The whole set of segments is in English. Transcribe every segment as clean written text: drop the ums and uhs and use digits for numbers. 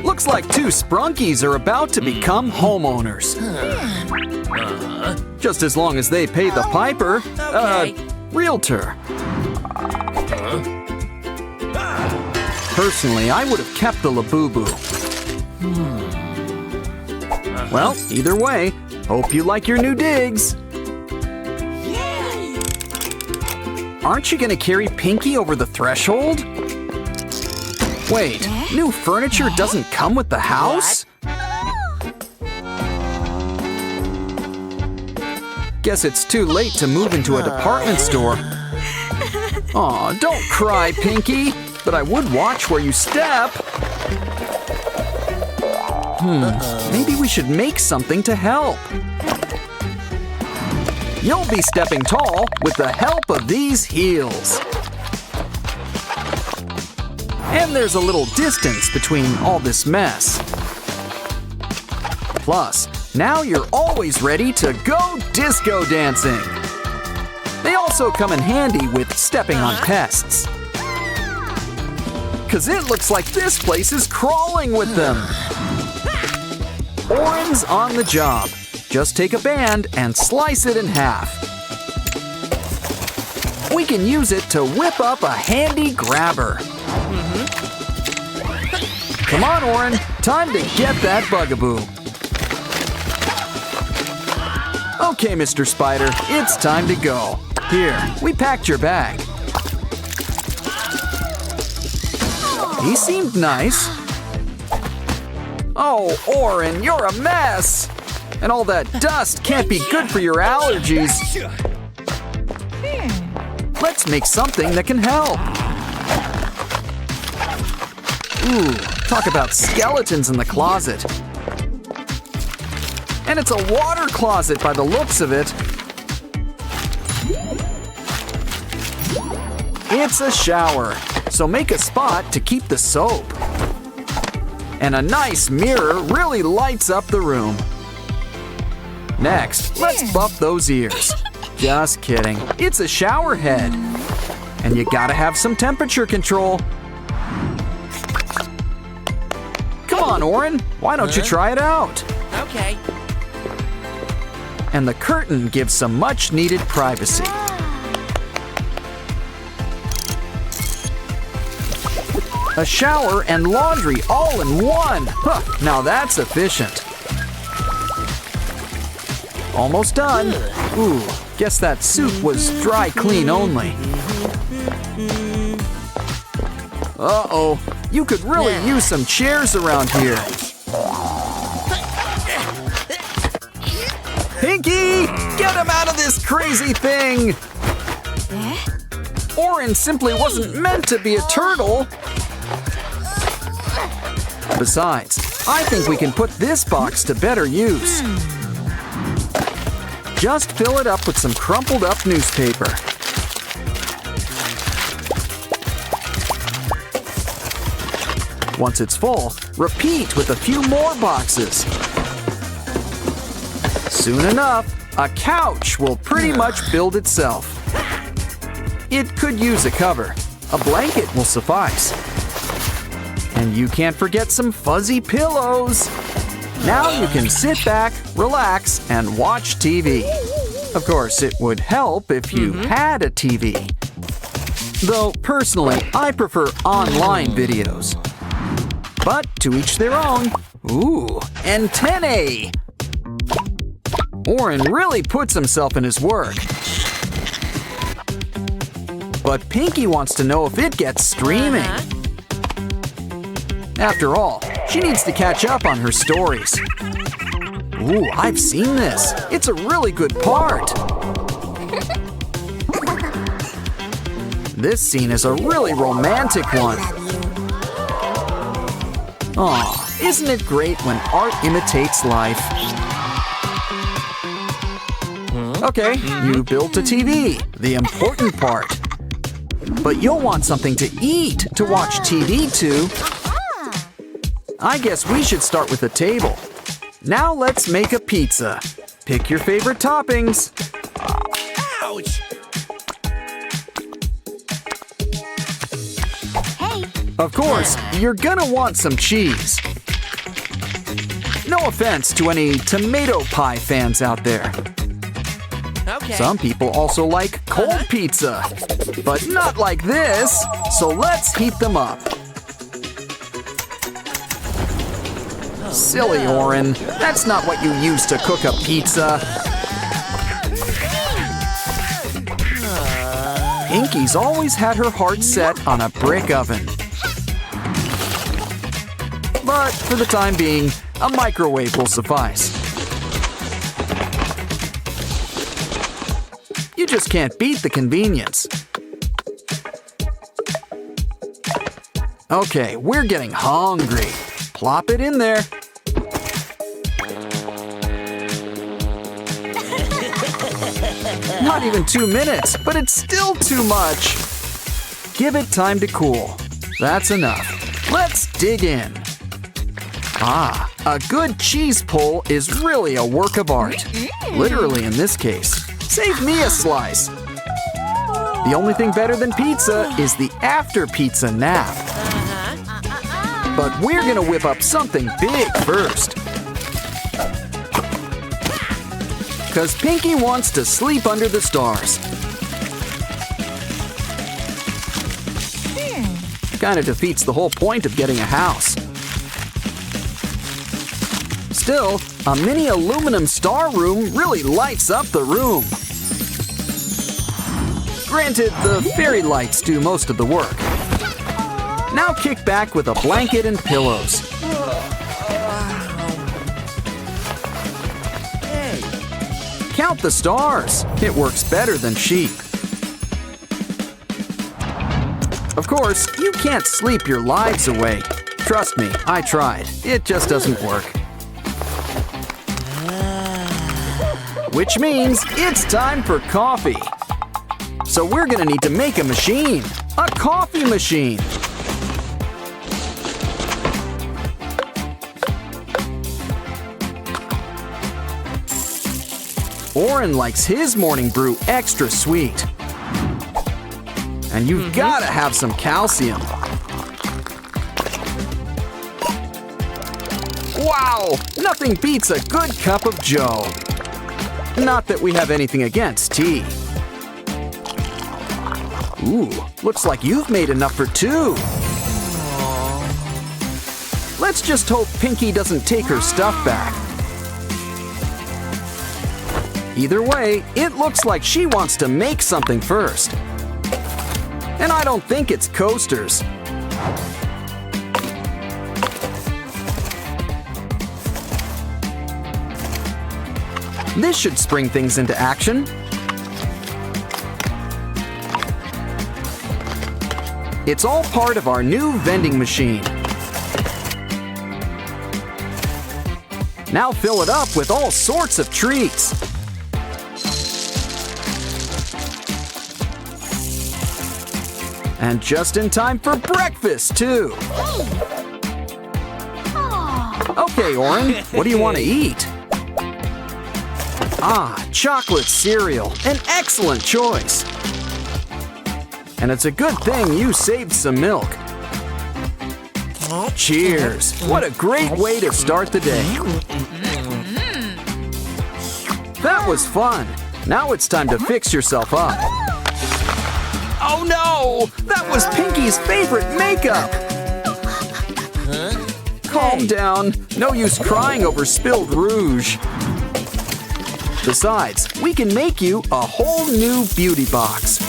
Looks like two Sprunkies are about to become homeowners. Just as long as they pay the piper, realtor. Personally, I would have kept the Labubu. Well, either way, hope you like your new digs. Aren't you gonna carry Pinky over the threshold? Wait, new furniture doesn't come with the house? Guess it's too late to move into a department store. Aw, don't cry, Pinky, but I would watch where you step. Maybe we should make something to help. You'll be stepping tall with the help of these heels. And there's a little distance between all this mess. Plus, now you're always ready to go disco dancing. They also come in handy with stepping on pests. 'Cause it looks like this place is crawling with them. Oren's on the job. Just take a band and slice it in half. We can use it to whip up a handy grabber. Come on, Oren, time to get that bugaboo. Okay, Mr. Spider, it's time to go. Here, we packed your bag. He seemed nice. Oh, Oren, you're a mess. And all that dust can't be good for your allergies. Let's make something that can help. Ooh, talk about skeletons in the closet. And it's a water closet by the looks of it. It's a shower, so make a spot to keep the soap. And a nice mirror really lights up the room. Next, let's buff those ears. Just kidding, it's a shower head. And you gotta have some temperature control. Come on, Oren, why don't you try it out? Okay. And the curtain gives some much needed privacy. A shower and laundry all in one. Huh, now that's efficient. Almost done. Ooh, guess that soup was dry clean only. Uh-oh, you could really use some chairs around here. Pinky, get him out of this crazy thing! Oren simply wasn't meant to be a turtle. Besides, I think we can put this box to better use. Just fill it up with some crumpled up newspaper. Once it's full, repeat with a few more boxes. Soon enough, a couch will pretty much build itself. It could use a cover. A blanket will suffice. And you can't forget some fuzzy pillows. Now you can sit back, relax, and watch TV. Of course, it would help if you had a TV. Though, personally, I prefer online videos. But to each their own. Ooh, antennae! Oren really puts himself in his work. But Pinky wants to know if it gets streaming. After all, she needs to catch up on her stories. Ooh, I've seen this. It's a really good part. This scene is a really romantic one. Aw, isn't it great when art imitates life? Okay, you built a TV, the important part. But you'll want something to eat to watch TV to. I guess we should start with a table. Now let's make a pizza. Pick your favorite toppings. Ouch! Of course, you're gonna want some cheese. No offense to any tomato pie fans out there. Okay. Some people also like cold pizza, but not like this, so let's heat them up. Silly Oren, that's not what you use to cook a pizza. Pinky's always had her heart set on a brick oven. But for the time being, a microwave will suffice. You just can't beat the convenience. Okay, we're getting hungry. Plop it in there. Not even 2 minutes, but it's still too much. Give it time to cool. That's enough. Let's dig in. Ah, a good cheese pull is really a work of art. Literally in this case. Save me a slice. The only thing better than pizza is the after pizza nap. But we're gonna whip up something big first. Cause Pinky wants to sleep under the stars. Kinda defeats the whole point of getting a house. Still, a mini aluminum star room really lights up the room. Granted, the fairy lights do most of the work. Now kick back with a blanket and pillows. Count the stars. It works better than sheep. Of course, you can't sleep your lives away. Trust me, I tried. It just doesn't work. Which means it's time for coffee. So we're gonna need to make a machine. A coffee machine. Oren likes his morning brew extra sweet. And you've gotta have some calcium. Wow! Nothing beats a good cup of joe. Not that we have anything against tea. Ooh, looks like you've made enough for 2. Let's just hope Pinky doesn't take her stuff back. Either way, it looks like she wants to make something first. And I don't think it's coasters. This should spring things into action. It's all part of our new vending machine. Now fill it up with all sorts of treats. And just in time for breakfast, too. Okay, Oren, what do you want to eat? Ah, chocolate cereal, an excellent choice. And it's a good thing you saved some milk. Cheers! What a great way to start the day. That was fun. Now it's time to fix yourself up. Oh no! That was Pinky's favorite makeup! Calm down. No use crying over spilled rouge. Besides, we can make you a whole new beauty box.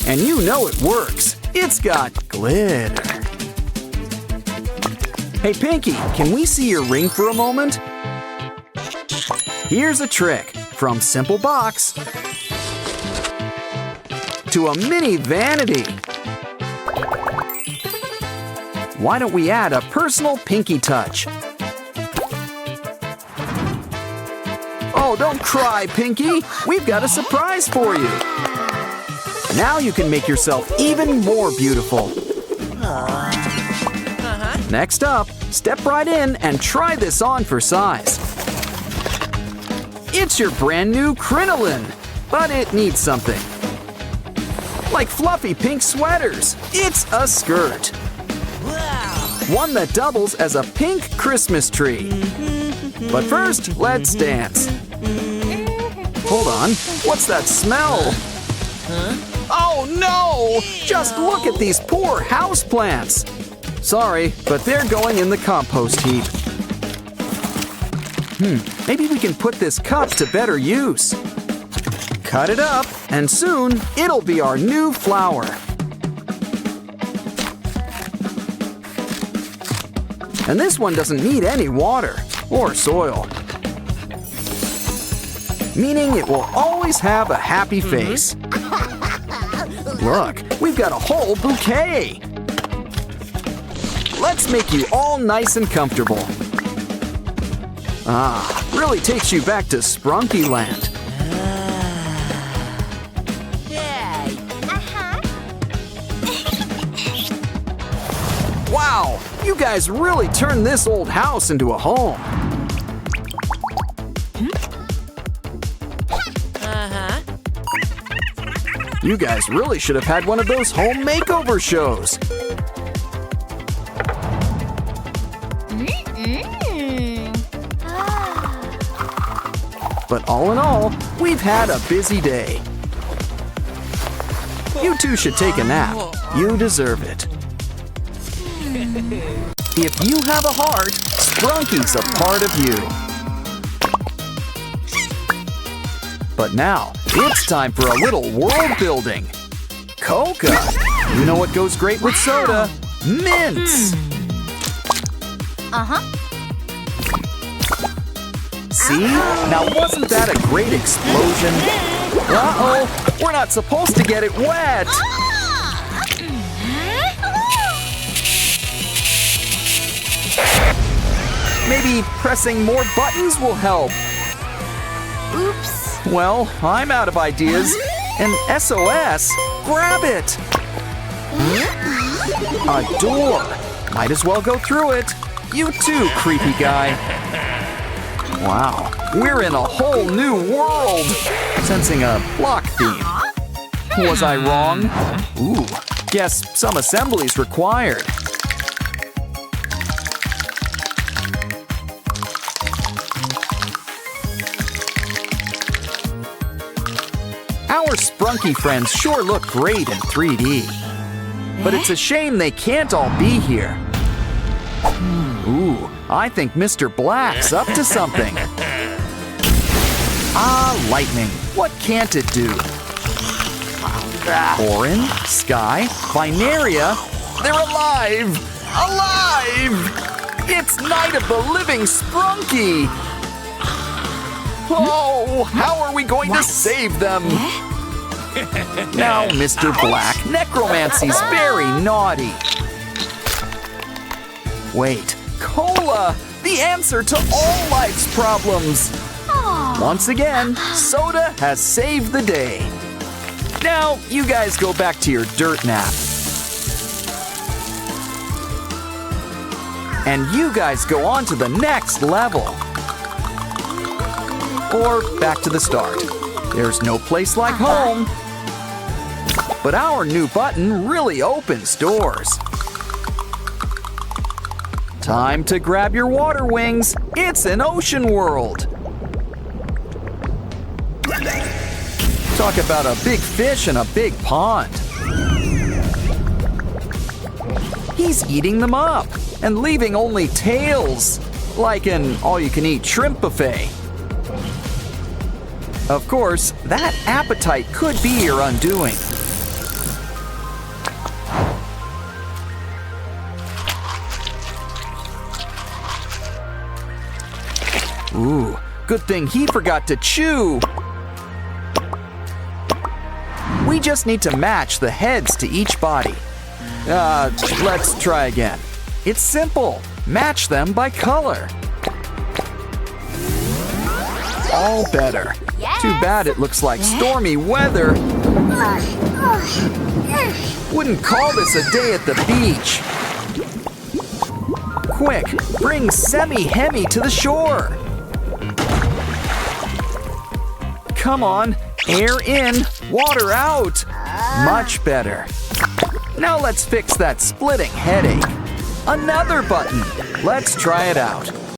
And you know it works. It's got glitter. Hey Pinky, can we see your ring for a moment? Here's a trick. From simple box to a mini vanity. Why don't we add a personal Pinky touch? Oh, don't cry, Pinky. We've got a surprise for you. Now you can make yourself even more beautiful. Next up, step right in and try this on for size. It's your brand new crinoline, but it needs something. Like fluffy pink sweaters. It's a skirt. one that doubles as a pink Christmas tree. But first, let's dance. Hold on, what's that smell? Oh no! Just look at these poor houseplants. Sorry, but they're going in the compost heap. Maybe we can put this cup to better use. Cut it up, and soon it'll be our new flower. And this one doesn't need any water or soil, meaning it will always have a happy face. Look, we've got a whole bouquet. Let's make you all nice and comfortable. Really takes you back to Sprunki land. Yay! Wow, you guys really turned this old house into a home. You guys really should have had one of those home makeover shows. But all in all, we've had a busy day. You two should take a nap. You deserve it. If you have a heart, Sprunki's a part of you. But now, it's time for a little world building. Coca! You know what goes great with soda? Mints! See? Now wasn't that a great explosion? Uh-oh! We're not supposed to get it wet! Maybe pressing more buttons will help. Oops. Well, I'm out of ideas. An SOS? Grab it! A door. Might as well go through it. You too, creepy guy. Wow, we're in a whole new world. Sensing a block theme. Was I wrong? Ooh, guess some assembly's required. Our Sprunki friends sure look great in 3D. But it's a shame they can't all be here. Ooh, I think Mr. Black's up to something. Lightning. What can't it do? Orin, Sky, Binaria, they're alive! Alive! It's Night of the Living Sprunki! Oh, how are we going to save them? Now, Mr. Black, necromancy's very naughty. Wait, cola! The answer to all life's problems! Once again, soda has saved the day. Now, you guys go back to your dirt nap. And you guys go on to the next level. Or back to the start. There's no place like home. But our new button really opens doors. Time to grab your water wings. It's an ocean world. Talk about a big fish in a big pond. He's eating them up and leaving only tails, like an all-you-can-eat shrimp buffet. Of course, that appetite could be your undoing. Ooh, good thing he forgot to chew. We just need to match the heads to each body. Let's try again. It's simple. Match them by color. All better. Yes. Too bad it looks like stormy weather. Wouldn't call this a day at the beach. Quick, bring Semi-Hemi to the shore. Come on, air in, water out. Much better. Now let's fix that splitting headache. Another button. Let's try it out.